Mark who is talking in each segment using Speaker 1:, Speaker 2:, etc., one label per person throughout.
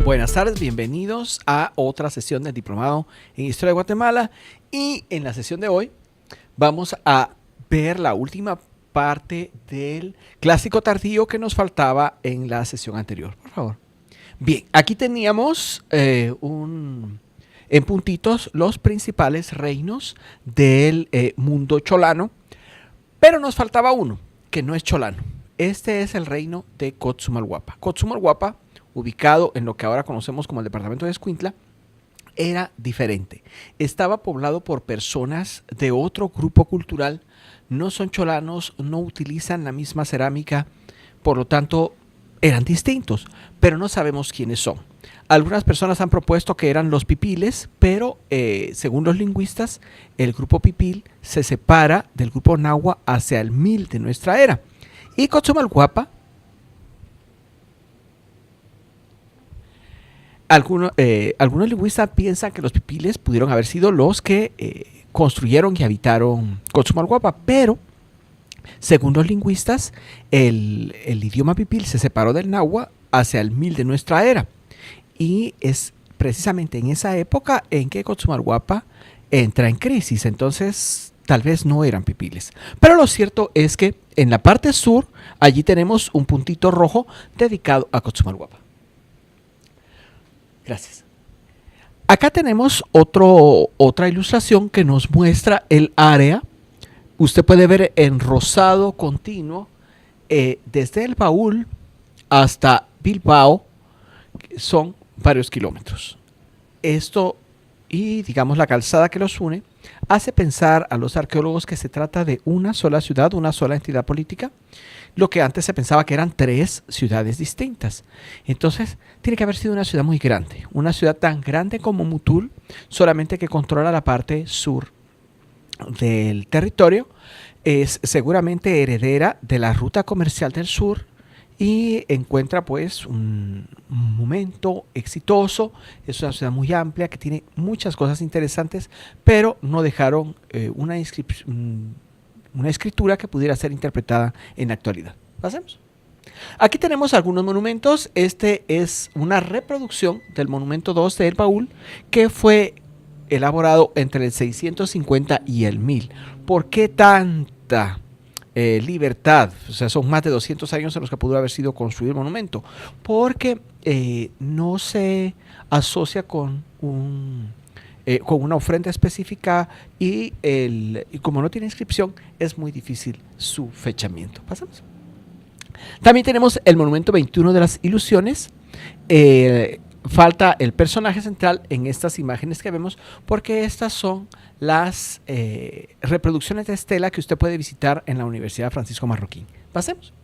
Speaker 1: Buenas tardes, bienvenidos a otra sesión del Diplomado en Historia de Guatemala, y en la sesión de hoy vamos a ver la última parte del clásico tardío que nos faltaba en la sesión anterior. Por favor. Bien, aquí teníamos en puntitos los principales reinos del mundo cholano, pero nos faltaba uno que no es cholano. Este es el reino de Cotzumalguapa. Cotzumalguapa, ubicado en lo que ahora conocemos como el departamento de Escuintla, era diferente. Estaba poblado por personas de otro grupo cultural, no son cholanos, no utilizan la misma cerámica, por lo tanto eran distintos, pero no sabemos quiénes son. Algunas personas han propuesto que eran los pipiles, pero según los lingüistas, el grupo pipil se separa del grupo nahua hacia el 1000 de nuestra era. Y Cotzumalguapa, algunos lingüistas piensan que los pipiles pudieron haber sido los que construyeron y habitaron Cotzumalguapa, pero según los lingüistas, el idioma pipil se separó del nahua hacia el 1000 de nuestra era. Y es precisamente en esa época en que Cotzumalguapa entra en crisis. Entonces, tal vez no eran pipiles. Pero lo cierto es que en la parte sur, allí tenemos un puntito rojo dedicado a Cotzumalguapa. Gracias. Acá tenemos otra ilustración que nos muestra el área. Usted puede ver en rosado continuo desde el Baúl hasta Bilbao, son varios kilómetros. Esto y digamos la calzada que los une hace pensar a los arqueólogos que se trata de una sola ciudad, una sola entidad política, lo que antes se pensaba que eran 3 ciudades distintas. Entonces tiene que haber sido una ciudad muy grande, una ciudad tan grande como Mutul, solamente que controla la parte sur del territorio. Es seguramente heredera de la ruta comercial del sur y encuentra pues un momento exitoso. Es una ciudad muy amplia que tiene muchas cosas interesantes, pero no dejaron una escritura que pudiera ser interpretada en la actualidad. Pasemos. Aquí tenemos algunos monumentos. Este es una reproducción del monumento 2 de El Baúl, que fue elaborado entre el 650 y el 1000. ¿Por qué tanta libertad? O sea, son más de 200 años en los que pudo haber sido construido el monumento. Porque no se asocia con una ofrenda específica y como no tiene inscripción, es muy difícil su fechamiento. Pasamos. También tenemos el monumento 21 de las ilusiones. Falta el personaje central en estas imágenes que vemos, porque estas son las reproducciones de estela que usted puede visitar en la Universidad Francisco Marroquín. Pasemos.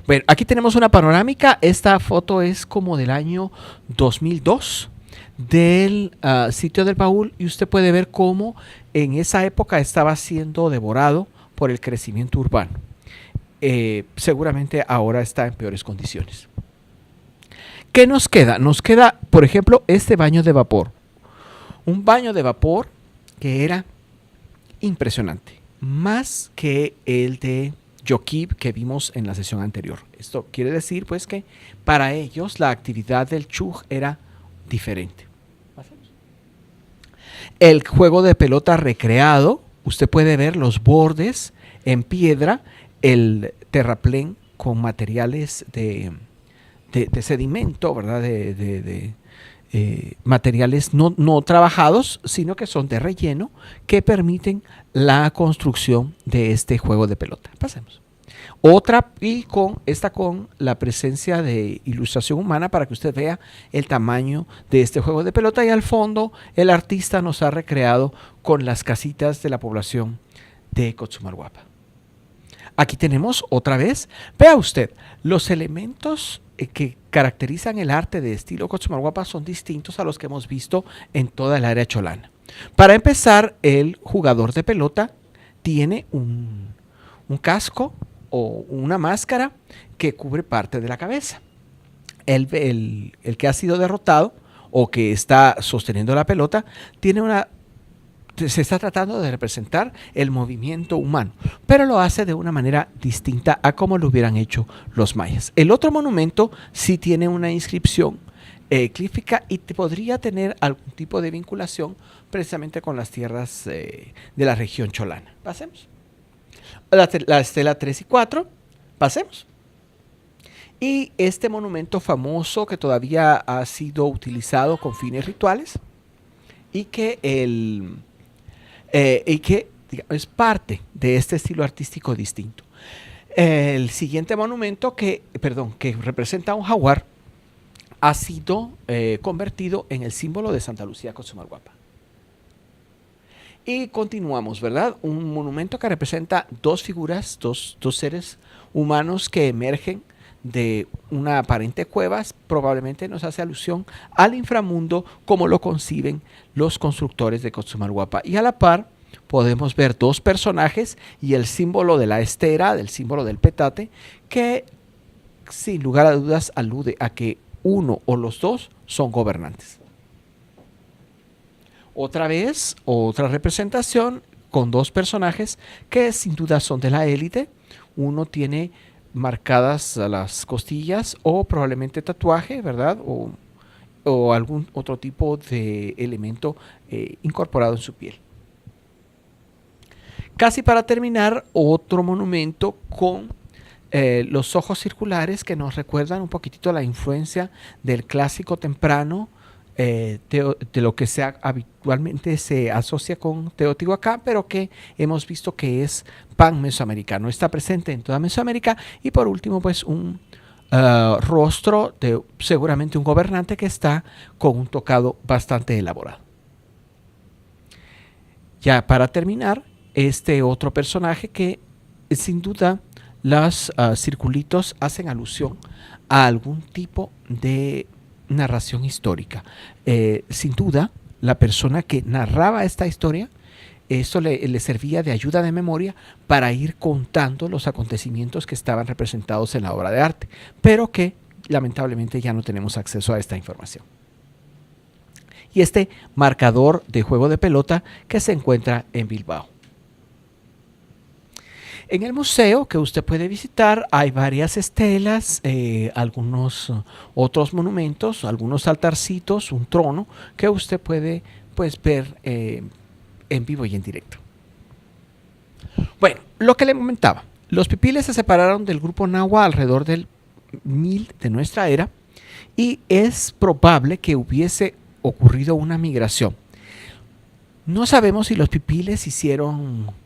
Speaker 1: Bueno, aquí tenemos una panorámica. Esta foto es como del año 2002 del sitio del Baúl, y usted puede ver cómo en esa época estaba siendo devorado por el crecimiento urbano. Seguramente ahora está en peores condiciones. ¿Qué nos queda? Nos queda, por ejemplo, este baño de vapor. Un baño de vapor que era impresionante, más que el de Yoquib que vimos en la sesión anterior. Esto quiere decir pues que para ellos la actividad del Chuj era diferente. El juego de pelota recreado, usted puede ver los bordes en piedra, el terraplén con materiales de sedimento, ¿verdad? De materiales no trabajados, sino que son de relleno, que permiten la construcción de este juego de pelota. Pasemos. Otra, y con la presencia de ilustración humana para que usted vea el tamaño de este juego de pelota, y al fondo el artista nos ha recreado con las casitas de la población de Cotzumalguapa. Aquí tenemos otra vez, vea usted, los elementos que caracterizan el arte de estilo Cotzumalguapa son distintos a los que hemos visto en toda el área cholana. Para empezar, el jugador de pelota tiene un casco o una máscara que cubre parte de la cabeza. El que ha sido derrotado o que está sosteniendo la pelota tiene una se está tratando de representar el movimiento humano, pero lo hace de una manera distinta a como lo hubieran hecho los mayas. El otro monumento sí tiene una inscripción clífica y podría tener algún tipo de vinculación precisamente con las tierras de la región cholana. Pasemos. La estela 3 y 4, pasemos. Y este monumento famoso que todavía ha sido utilizado con fines rituales y que digamos, es parte de este estilo artístico distinto. El siguiente monumento que representa a un jaguar ha sido convertido en el símbolo de Santa Lucía Cochumalguapa. Y continuamos, ¿verdad? Un monumento que representa dos figuras, dos seres humanos que emergen de una aparente cueva, probablemente nos hace alusión al inframundo como lo conciben los constructores de Cochumalguapa. Y a la par podemos ver dos personajes y el símbolo de la estera, del símbolo del petate, que sin lugar a dudas alude a que uno o los dos son gobernantes. Otra vez, otra representación con dos personajes que sin duda son de la élite. Uno tiene marcadas a las costillas o probablemente tatuaje, ¿verdad? O algún otro tipo de elemento incorporado en su piel. Casi para terminar, otro monumento con los ojos circulares que nos recuerdan un poquitito la influencia del clásico temprano de lo que habitualmente se asocia con Teotihuacán, pero que hemos visto que es pan-mesoamericano. Está presente en toda Mesoamérica. Y por último, pues un rostro de seguramente un gobernante que está con un tocado bastante elaborado. Ya para terminar, este otro personaje que sin duda los circulitos hacen alusión a algún tipo de narración histórica. Sin duda, la persona que narraba esta historia, eso le servía de ayuda de memoria para ir contando los acontecimientos que estaban representados en la obra de arte, pero que lamentablemente ya no tenemos acceso a esta información. Y este marcador de juego de pelota que se encuentra en Bilbao. En el museo que usted puede visitar hay varias estelas, algunos otros monumentos, algunos altarcitos, un trono que usted puede pues, ver en vivo y en directo. Bueno, lo que le comentaba, los pipiles se separaron del grupo Nahua alrededor del 1000 de nuestra era y es probable que hubiese ocurrido una migración. No sabemos si los pipiles hicieron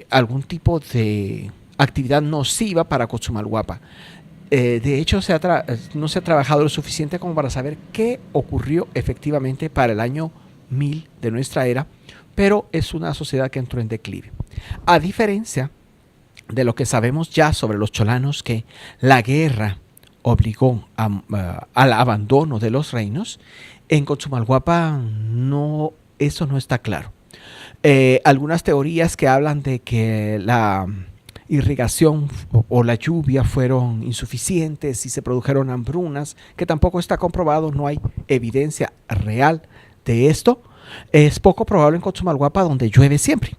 Speaker 1: algún tipo de actividad nociva para Cochumalguapa. De hecho, no se ha trabajado lo suficiente como para saber qué ocurrió efectivamente para el año 1000 de nuestra era, pero es una sociedad que entró en declive. A diferencia de lo que sabemos ya sobre los cholanos, que la guerra obligó al abandono de los reinos, en Cochumalguapa eso no está claro. Algunas teorías que hablan de que la irrigación o la lluvia fueron insuficientes y se produjeron hambrunas, que tampoco está comprobado, no hay evidencia real de esto. Es poco probable en Cochumalguapa, donde llueve siempre.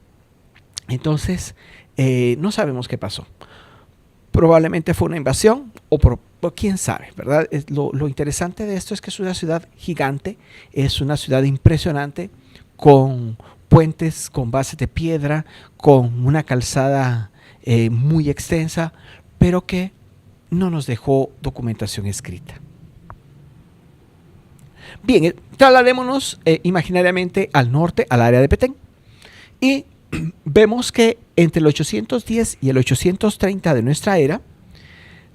Speaker 1: Entonces, no sabemos qué pasó. Probablemente fue una invasión o quién sabe, ¿verdad? Lo interesante de esto es que es una ciudad gigante, es una ciudad impresionante, con puentes con bases de piedra, con una calzada muy extensa, pero que no nos dejó documentación escrita. Bien, trasladémonos imaginariamente al norte, al área de Petén, y vemos que entre el 810 y el 830 de nuestra era,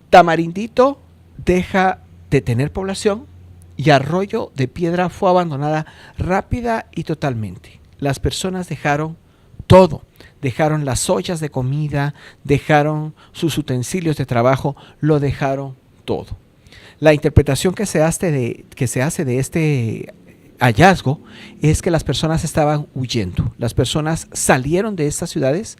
Speaker 1: Tamarindito deja de tener población y Arroyo de Piedra fue abandonada rápida y totalmente. Las personas dejaron todo, dejaron las ollas de comida, dejaron sus utensilios de trabajo, lo dejaron todo. La interpretación que se hace de este hallazgo es que las personas estaban huyendo. Las personas salieron de estas ciudades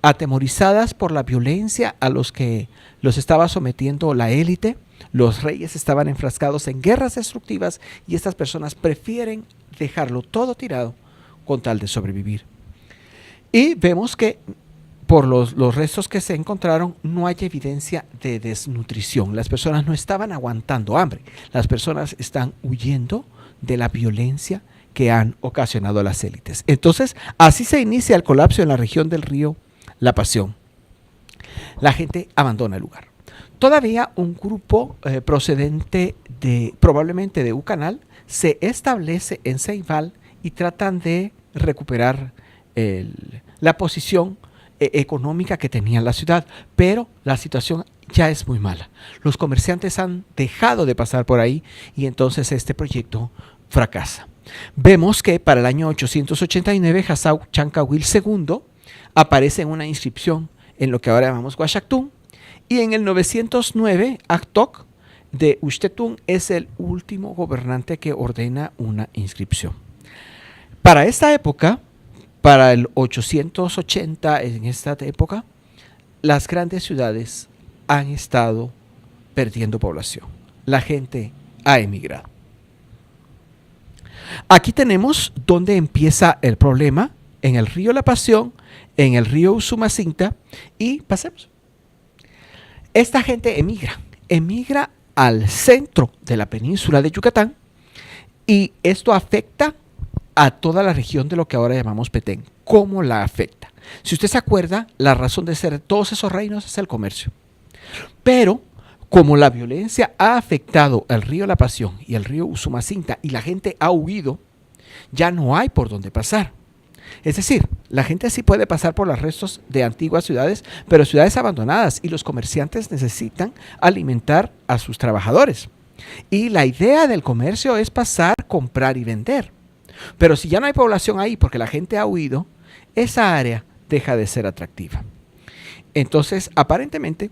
Speaker 1: atemorizadas por la violencia a los que los estaba sometiendo la élite. Los reyes estaban enfrascados en guerras destructivas y estas personas prefieren dejarlo todo tirado con tal de sobrevivir. Y vemos que por los restos que se encontraron no hay evidencia de desnutrición. Las personas no estaban aguantando hambre. Las personas están huyendo de la violencia que han ocasionado las élites. Entonces, así se inicia el colapso en la región del río La Pasión. La gente abandona el lugar. Todavía un grupo procedente probablemente de Ucanal se establece en Ceibal y tratan de recuperar la posición económica que tenía la ciudad, pero la situación ya es muy mala. Los comerciantes han dejado de pasar por ahí y entonces este proyecto fracasa. Vemos que para el año 889 Hasau Chankawil II aparece en una inscripción en lo que ahora llamamos Huachactún, y en el 909 Actoc de Uxtetún es el último gobernante que ordena una inscripción. Para esta época, para el 880, en esta época, las grandes ciudades han estado perdiendo población. La gente ha emigrado. Aquí tenemos donde empieza el problema, en el río La Pasión, en el río Usumacinta, y pasemos. Esta gente emigra al centro de la península de Yucatán, y esto afecta a toda la región de lo que ahora llamamos Petén. ¿Cómo la afecta? Si usted se acuerda, la razón de ser de todos esos reinos es el comercio. Pero como la violencia ha afectado el río La Pasión y el río Usumacinta y la gente ha huido, ya no hay por dónde pasar. Es decir, la gente sí puede pasar por los restos de antiguas ciudades, pero ciudades abandonadas, y los comerciantes necesitan alimentar a sus trabajadores. Y la idea del comercio es pasar, comprar y vender. Pero si ya no hay población ahí porque la gente ha huido, esa área deja de ser atractiva. Entonces, aparentemente,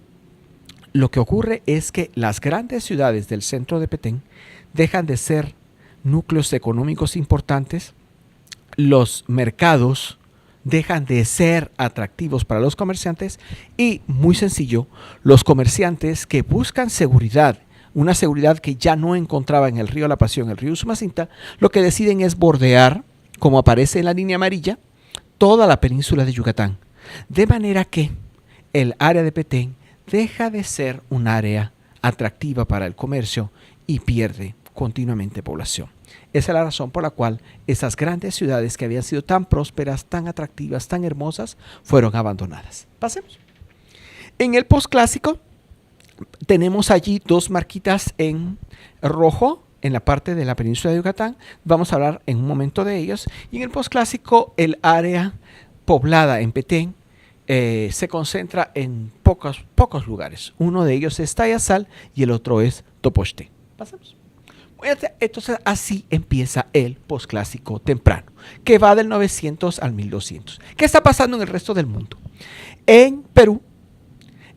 Speaker 1: lo que ocurre es que las grandes ciudades del centro de Petén dejan de ser núcleos económicos importantes, los mercados dejan de ser atractivos para los comerciantes y, muy sencillo, los comerciantes que buscan seguridad, una seguridad que ya no encontraba en el río La Pasión, el río Usumacinta, lo que deciden es bordear, como aparece en la línea amarilla, toda la península de Yucatán. De manera que el área de Petén deja de ser un área atractiva para el comercio y pierde continuamente población. Esa es la razón por la cual esas grandes ciudades que habían sido tan prósperas, tan atractivas, tan hermosas, fueron abandonadas. Pasemos. En el posclásico tenemos allí dos marquitas en rojo en la parte de la península de Yucatán. Vamos a hablar en un momento de ellos. Y en el posclásico, el área poblada en Petén se concentra en pocos lugares. Uno de ellos es Tayasal y el otro es Topoxté. Pasemos. Entonces así empieza el posclásico temprano, que va del 900 al 1200. ¿Qué está pasando en el resto del mundo? En Perú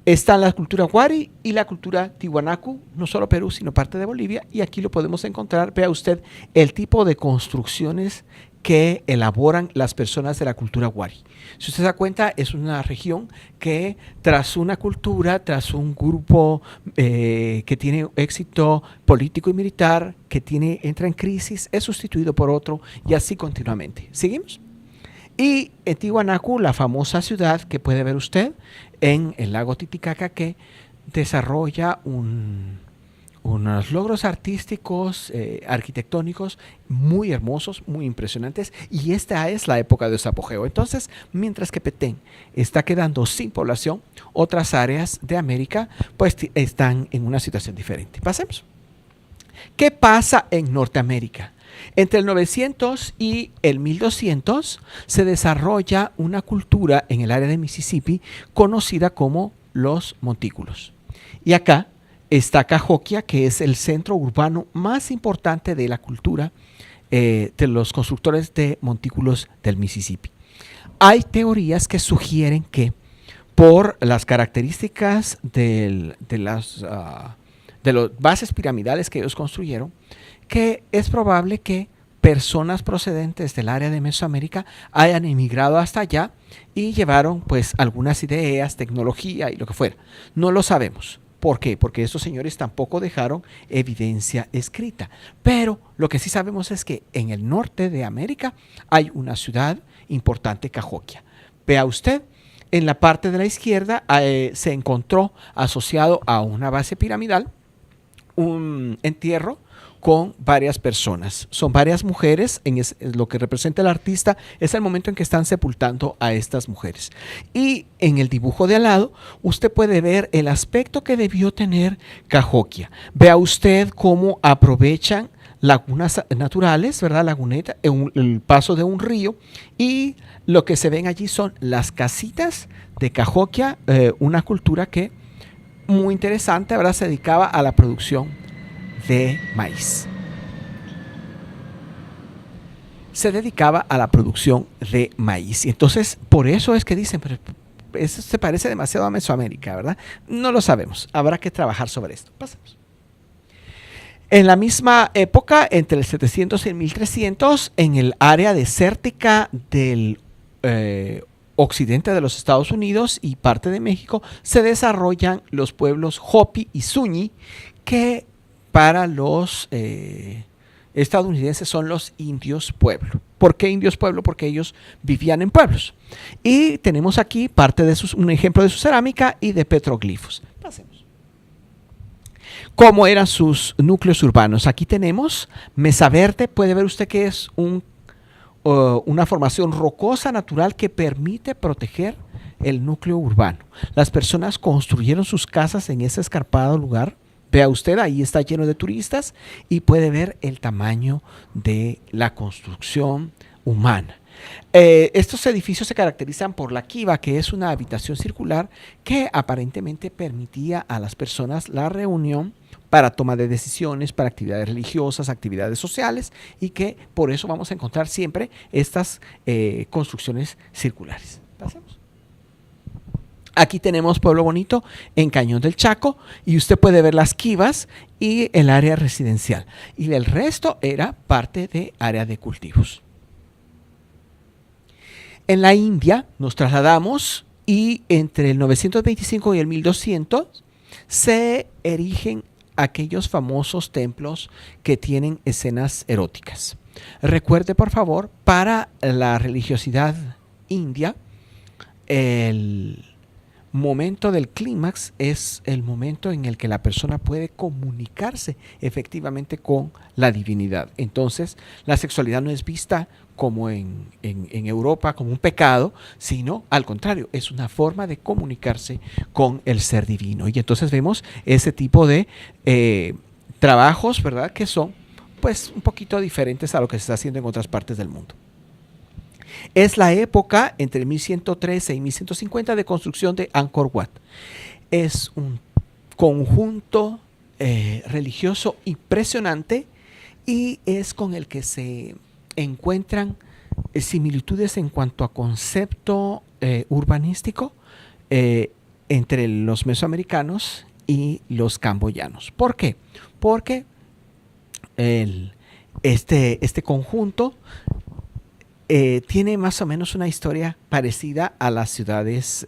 Speaker 1: está la cultura Huari y la cultura Tiwanaku, no solo Perú, sino parte de Bolivia, y aquí lo podemos encontrar. Vea usted el tipo de construcciones que elaboran las personas de la cultura Huari. Si usted se da cuenta, es una región que tras una cultura, tras un grupo que tiene éxito político y militar, que entra en crisis, es sustituido por otro y así continuamente. ¿Seguimos? Y en Tiwanaku, la famosa ciudad que puede ver usted en el lago Titicaca, que desarrolla unos logros artísticos, arquitectónicos muy hermosos, muy impresionantes, y esta es la época de su apogeo. Entonces, mientras que Petén está quedando sin población, otras áreas de América pues están en una situación diferente. Pasemos. ¿Qué pasa en Norteamérica? Entre el 900 y el 1200 se desarrolla una cultura en el área de Mississippi conocida como los montículos. Y acá está Cahokia, que es el centro urbano más importante de la cultura de los constructores de montículos del Mississippi. Hay teorías que sugieren que por las características de las bases piramidales que ellos construyeron, que es probable que personas procedentes del área de Mesoamérica hayan emigrado hasta allá y llevaron pues algunas ideas, tecnología y lo que fuera. No lo sabemos. ¿Por qué? Porque estos señores tampoco dejaron evidencia escrita. Pero lo que sí sabemos es que en el norte de América hay una ciudad importante, Cahokia. Vea usted, en la parte de la izquierda se encontró asociado a una base piramidal un entierro con varias personas. Son varias mujeres, lo que representa el artista es el momento en que están sepultando a estas mujeres. Y en el dibujo de al lado, usted puede ver el aspecto que debió tener Cahokia. Vea usted cómo aprovechan lagunas naturales, ¿verdad? Laguneta, el paso de un río, y lo que se ven allí son las casitas de Cahokia, una cultura que muy interesante, ¿verdad? Se dedicaba a la producción de maíz. Se dedicaba a la producción de maíz. Y entonces, por eso es que dicen, pero eso se parece demasiado a Mesoamérica, ¿verdad? No lo sabemos. Habrá que trabajar sobre esto. Pasamos. En la misma época, entre el 700 y el 1300, en el área desértica del occidente de los Estados Unidos y parte de México, se desarrollan los pueblos Hopi y Zuni, que para los estadounidenses son los indios pueblo. ¿Por qué indios pueblo? Porque ellos vivían en pueblos. Y tenemos aquí parte de un ejemplo de su cerámica y de petroglifos. Pasemos. ¿Cómo eran sus núcleos urbanos? Aquí tenemos Mesa Verde. Puede ver usted que es una formación rocosa natural que permite proteger el núcleo urbano. Las personas construyeron sus casas en ese escarpado lugar. Vea usted, ahí está lleno de turistas y puede ver el tamaño de la construcción humana. Estos edificios se caracterizan por la kiva, que es una habitación circular que aparentemente permitía a las personas la reunión para toma de decisiones, para actividades religiosas, actividades sociales, y que por eso vamos a encontrar siempre estas construcciones circulares. Pasemos. Aquí tenemos Pueblo Bonito en Cañón del Chaco y usted puede ver las kivas y el área residencial. Y el resto era parte de área de cultivos. En la India nos trasladamos y entre el 925 y el 1200 se erigen aquellos famosos templos que tienen escenas eróticas. Recuerde, por favor, para la religiosidad india, el momento del clímax es el momento en el que la persona puede comunicarse efectivamente con la divinidad. Entonces, la sexualidad no es vista como en Europa, como un pecado, sino al contrario, es una forma de comunicarse con el ser divino. Y entonces vemos ese tipo de trabajos, ¿verdad?, que son pues un poquito diferentes a lo que se está haciendo en otras partes del mundo. Es la época entre 1113 y 1150 de construcción de Angkor Wat. Es un conjunto religioso impresionante y es con el que se encuentran similitudes en cuanto a concepto urbanístico entre los mesoamericanos y los camboyanos. ¿Por qué? Porque este conjunto tiene más o menos una historia parecida a las ciudades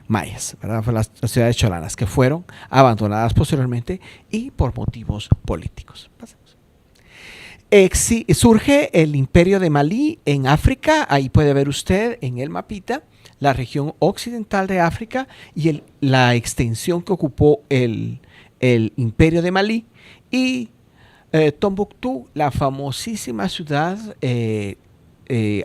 Speaker 1: mayas, ¿verdad? Las ciudades cholanas que fueron abandonadas posteriormente y por motivos políticos. Pasemos. Surge el imperio de Malí en África. Ahí puede ver usted en el mapita la región occidental de África y la extensión que ocupó el imperio de Malí. Y Tombuctú, la famosísima ciudad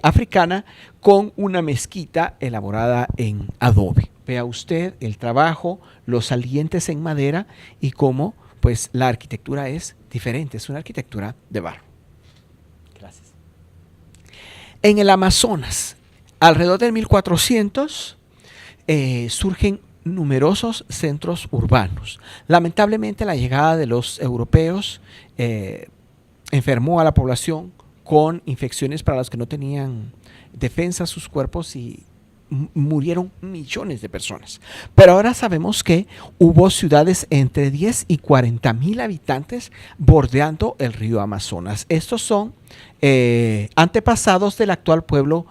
Speaker 1: africana con una mezquita elaborada en adobe. Vea usted el trabajo, los salientes en madera y cómo pues la arquitectura es diferente, es una arquitectura de barro. Gracias. En el Amazonas, alrededor del 1400, surgen numerosos centros urbanos. Lamentablemente la llegada de los europeos enfermó a la población con infecciones para los que no tenían defensa a sus cuerpos y murieron millones de personas. Pero ahora sabemos que hubo ciudades entre 10 y 40 mil habitantes bordeando el río Amazonas. Estos son antepasados del actual pueblo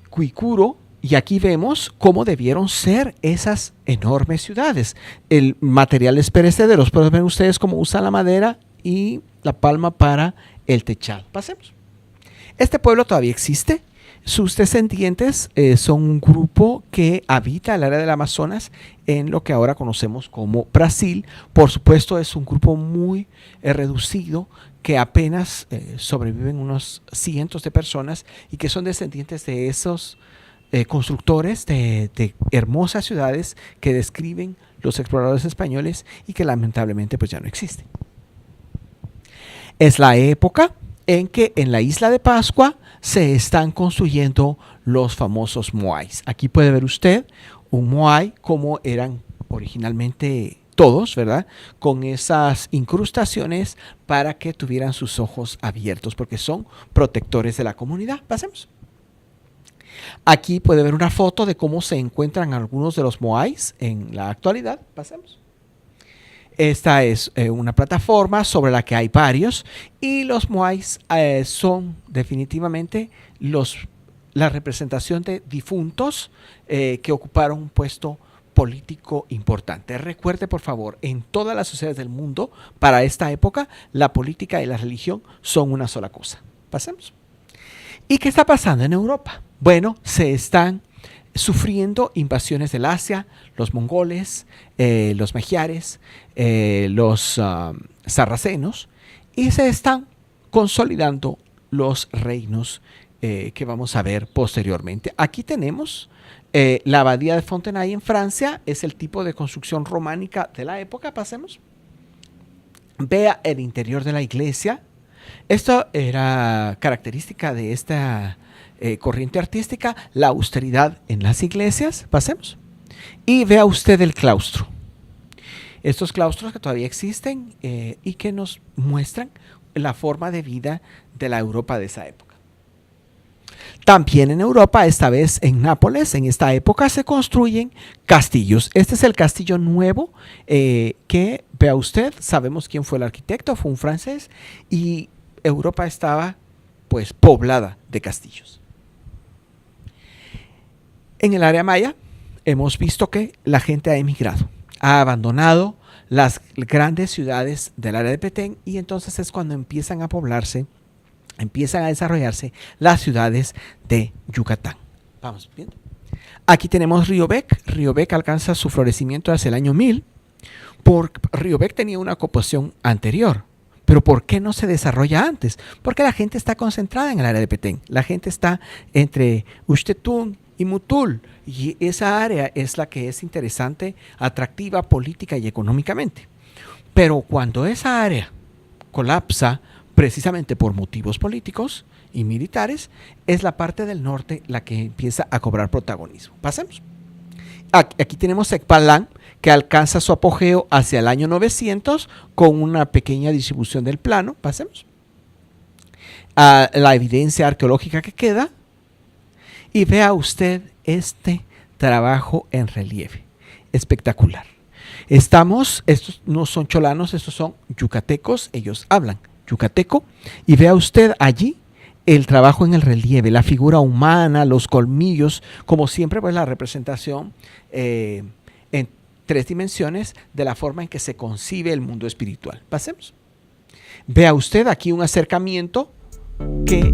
Speaker 1: Cuicuro Y aquí vemos cómo debieron ser esas enormes ciudades. El material es perecedero. Pueden ver ustedes cómo usan la madera y la palma para el techado. Pasemos. Este pueblo todavía existe. Sus descendientes son un grupo que habita el área del Amazonas en lo que ahora conocemos como Brasil. Por supuesto, es un grupo muy reducido que apenas sobreviven unos cientos de personas y que son descendientes de esos constructores de hermosas ciudades que describen los exploradores españoles y que lamentablemente pues ya no existen. Es la época en que en la isla de Pascua se están construyendo los famosos moais. Aquí puede ver usted un moai como eran originalmente todos, ¿verdad? Con esas incrustaciones para que tuvieran sus ojos abiertos, porque son protectores de la comunidad. Pasemos. Aquí puede ver una foto de cómo se encuentran algunos de los moais en la actualidad. Pasemos. Esta es una plataforma sobre la que hay varios y los moais son definitivamente la representación de difuntos que ocuparon un puesto político importante. Recuerde, por favor, en todas las sociedades del mundo, para esta época, la política y la religión son una sola cosa. Pasemos. ¿Y qué está pasando en Europa? Bueno, se están sufriendo invasiones del Asia, los mongoles, los magiares, los sarracenos, y se están consolidando los reinos que vamos a ver posteriormente. Aquí tenemos la abadía de Fontenay en Francia, es el tipo de construcción románica de la época. Pasemos. Vea el interior de la iglesia. Esto era característica de esta corriente artística, la austeridad en las iglesias. Pasemos. Y vea usted el claustro. Estos claustros que todavía existen y que nos muestran la forma de vida de la Europa de esa época. También en Europa, esta vez en Nápoles, en esta época se construyen castillos. Este es el castillo nuevo que, vea usted, sabemos quién fue el arquitecto, fue un francés, y Europa estaba pues poblada de castillos. En el área maya hemos visto que la gente ha emigrado, ha abandonado las grandes ciudades del área de Petén, y entonces es cuando empiezan a poblarse, empiezan a desarrollarse las ciudades de Yucatán. Vamos viendo. Aquí tenemos Río Bec. Río Bec alcanza su florecimiento hacia el año 1000. Río Bec tenía una ocupación anterior. Pero ¿por qué no se desarrolla antes? Porque la gente está concentrada en el área de Petén. La gente está entre Uxtetún y Mutul. Y esa área es la que es interesante, atractiva, política y económicamente. Pero cuando esa área colapsa, precisamente por motivos políticos y militares, es la parte del norte la que empieza a cobrar protagonismo. Pasemos. Aquí tenemos Tecpalán, que alcanza su apogeo hacia el año 900 con una pequeña distribución del plano. Pasemos. La evidencia arqueológica que queda. Y vea usted este trabajo en relieve. Espectacular. Estos no son cholanos, estos son yucatecos, ellos hablan yucateco, y vea usted allí el trabajo en el relieve, la figura humana, los colmillos, como siempre pues la representación en 3 dimensiones de la forma en que se concibe el mundo espiritual. Pasemos. Vea usted aquí un acercamiento que